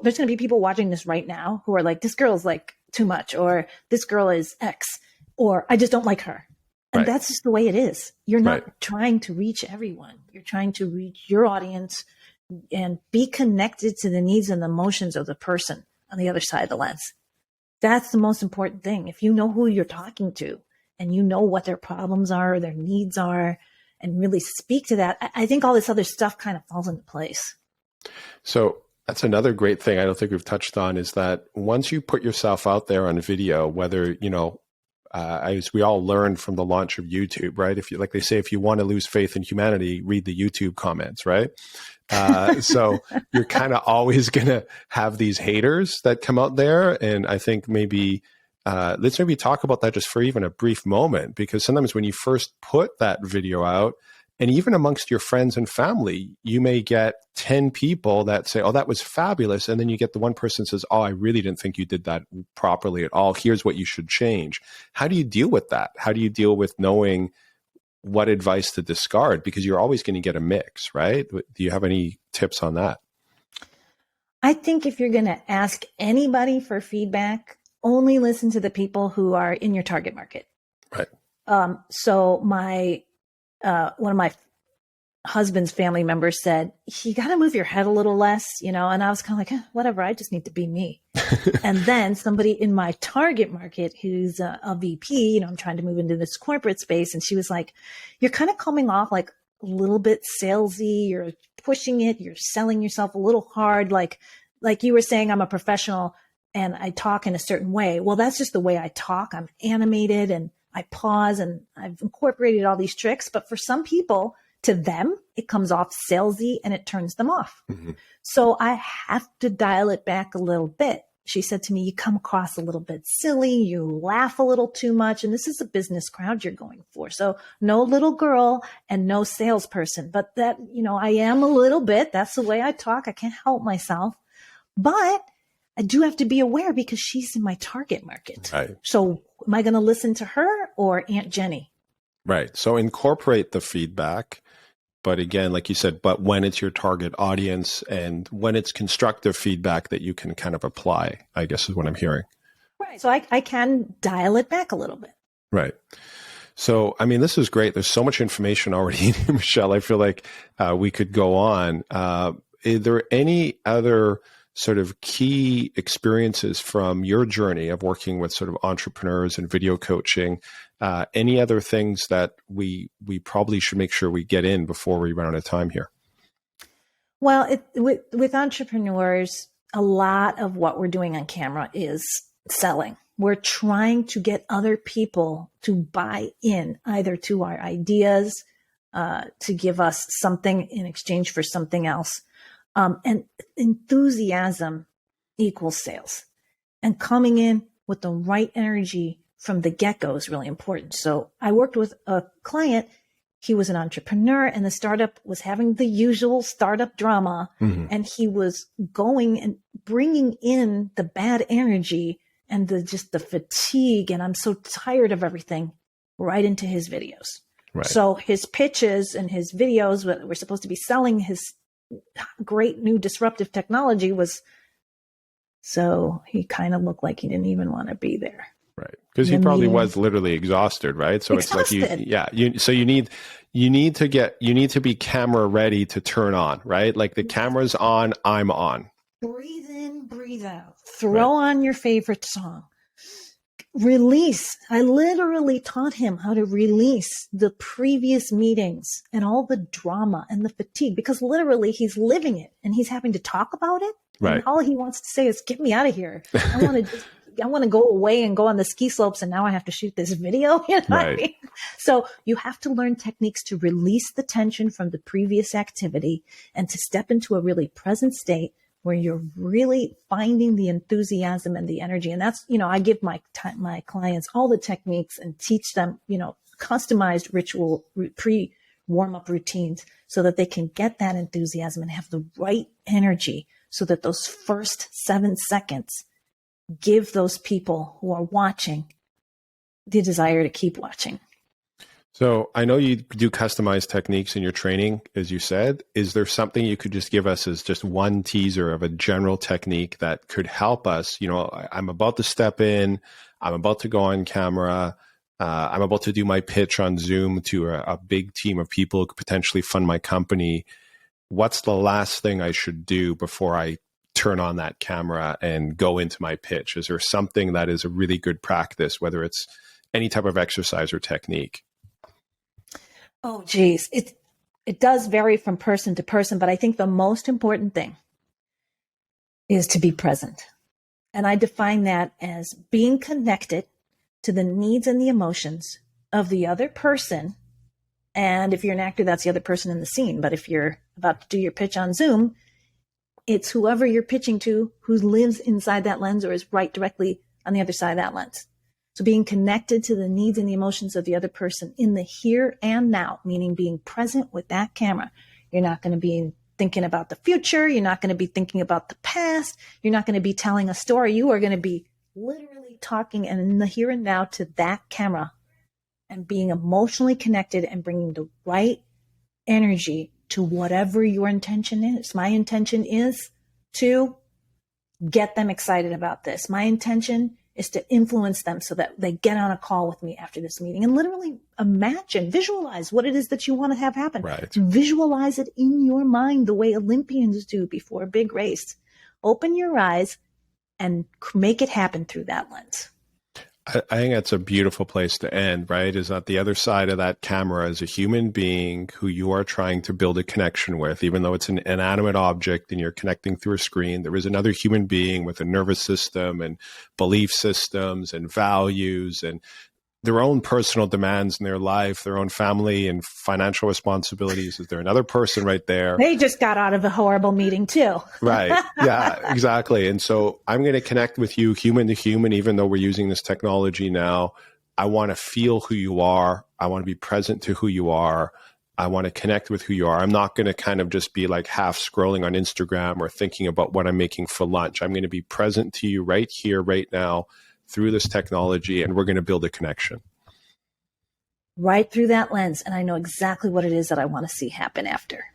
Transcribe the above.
there's going to be people watching this right now who are like, this girl's like too much, or this girl is X, or I just don't like her. And that's just the way it is. You're not trying to reach everyone. You're trying to reach your audience and be connected to the needs and emotions of the person on the other side of the lens. That's the most important thing. If you know who you're talking to and you know what their problems are, or their needs are, and really speak to that, I think all this other stuff kind of falls into place. So that's another great thing I don't think we've touched on, is that once you put yourself out there on video, whether, as we all learned from the launch of YouTube, right? If you, like they say, if you want to lose faith in humanity, read the YouTube comments, right? So you're kind of always going to have these haters that come out there. And I think maybe, let's maybe talk about that just for even a brief moment, because sometimes when you first put that video out, and even amongst your friends and family, you may get 10 people that say, oh, that was fabulous. And then you get the one person that says, oh, I really didn't think you did that properly at all. Here's what you should change. How do you deal with that? How do you deal with knowing what advice to discard? Because you're always going to get a mix, right? Do you have any tips on that? I think if you're going to ask anybody for feedback, only listen to the people who are in your target market. Right. So one of my husband's family members said, you got to move your head a little less, and I was kind of like, whatever, I just need to be me. And then somebody in my target market who's a VP, I'm trying to move into this corporate space. And she was like, you're kind of coming off like a little bit salesy, you're pushing it, you're selling yourself a little hard. Like you were saying, I'm a professional and I talk in a certain way. Well, that's just the way I talk. I'm animated and I pause, and I've incorporated all these tricks. But for some people, to them, it comes off salesy and it turns them off. Mm-hmm. So I have to dial it back a little bit. She said to me, you come across a little bit silly, you laugh a little too much, and this is a business crowd you're going for. So no little girl and no salesperson, but that, I am a little bit, that's the way I talk. I can't help myself, but I do have to be aware because she's in my target market. Right. So am I going to listen to her or Aunt Jenny? Right. So incorporate the feedback. But again, like you said, but when it's your target audience and when it's constructive feedback that you can kind of apply, I guess is what I'm hearing. Right. So I can dial it back a little bit. Right. So, I mean, this is great. There's so much information already, Michelle. I feel like we could go on. Are there any other sort of key experiences from your journey of working with sort of entrepreneurs and video coaching? Any other things that we probably should make sure we get in before we run out of time here? Well, with entrepreneurs, a lot of what we're doing on camera is selling. We're trying to get other people to buy in either to our ideas, to give us something in exchange for something else. And enthusiasm equals sales. And coming in with the right energy from the get-go is really important. So I worked with a client. He was an entrepreneur and the startup was having the usual startup drama. Mm-hmm. And he was going and bringing in the bad energy and the fatigue. And I'm so tired of everything right into his videos. Right. So his pitches and his videos were supposed to be selling his great new disruptive technology so he kind of looked like he didn't even want to be there. Right. Because he probably was literally exhausted, right? So exhausted. It's like you need to be camera ready to turn on, right? Like the camera's on, I'm on. Breathe in, breathe out. Throw on your favorite song. Release. I literally taught him how to release the previous meetings and all the drama and the fatigue, because literally he's living it and he's having to talk about it. Right. And all he wants to say is, get me out of here. I want to go away and go on the ski slopes. And now I have to shoot this video. You know what I mean? So you have to learn techniques to release the tension from the previous activity and to step into a really present state where you're really finding the enthusiasm and the energy. And that's, I give my clients all the techniques and teach them, customized ritual pre-warm-up routines so that they can get that enthusiasm and have the right energy so that those first 7 seconds give those people who are watching the desire to keep watching. So I know you do customized techniques in your training, as you said. Is there something you could just give us as just one teaser of a general technique that could help us? You know, I'm about to step in, I'm about to go on camera, I'm about to do my pitch on Zoom to a big team of people who could potentially fund my company. What's the last thing I should do before I turn on that camera and go into my pitch? Is there something that is a really good practice, whether it's any type of exercise or technique? Oh, geez. It does vary from person to person, but I think the most important thing is to be present. And I define that as being connected to the needs and the emotions of the other person. And if you're an actor, that's the other person in the scene. But if you're about to do your pitch on Zoom, it's whoever you're pitching to who lives inside that lens or is right directly on the other side of that lens. So being connected to the needs and the emotions of the other person in the here and now, meaning being present with that camera. You're not going to be thinking about the future. You're not going to be thinking about the past. You're not going to be telling a story. You are going to be literally talking and in the here and now to that camera and being emotionally connected and bringing the right energy to whatever your intention is. My intention is to get them excited about this. My intention is to influence them so that they get on a call with me after this meeting and literally imagine, visualize what it is that you want to have happen. Right. Visualize it in your mind the way Olympians do before a big race. Open your eyes and make it happen through that lens. I think that's a beautiful place to end, right? Is that the other side of that camera is a human being who you are trying to build a connection with, even though it's an inanimate object and you're connecting through a screen. There is another human being with a nervous system and belief systems and values and their own personal demands in their life, their own family and financial responsibilities. Is there another person right there? They just got out of a horrible meeting too. Right. Yeah, exactly. And so I'm going to connect with you human to human, even though we're using this technology now. I want to feel who you are. I want to be present to who you are. I want to connect with who you are. I'm not going to kind of just be like half scrolling on Instagram or thinking about what I'm making for lunch. I'm going to be present to you right here, right now, through this technology, and we're going to build a connection. Right through that lens. And I know exactly what it is that I want to see happen after.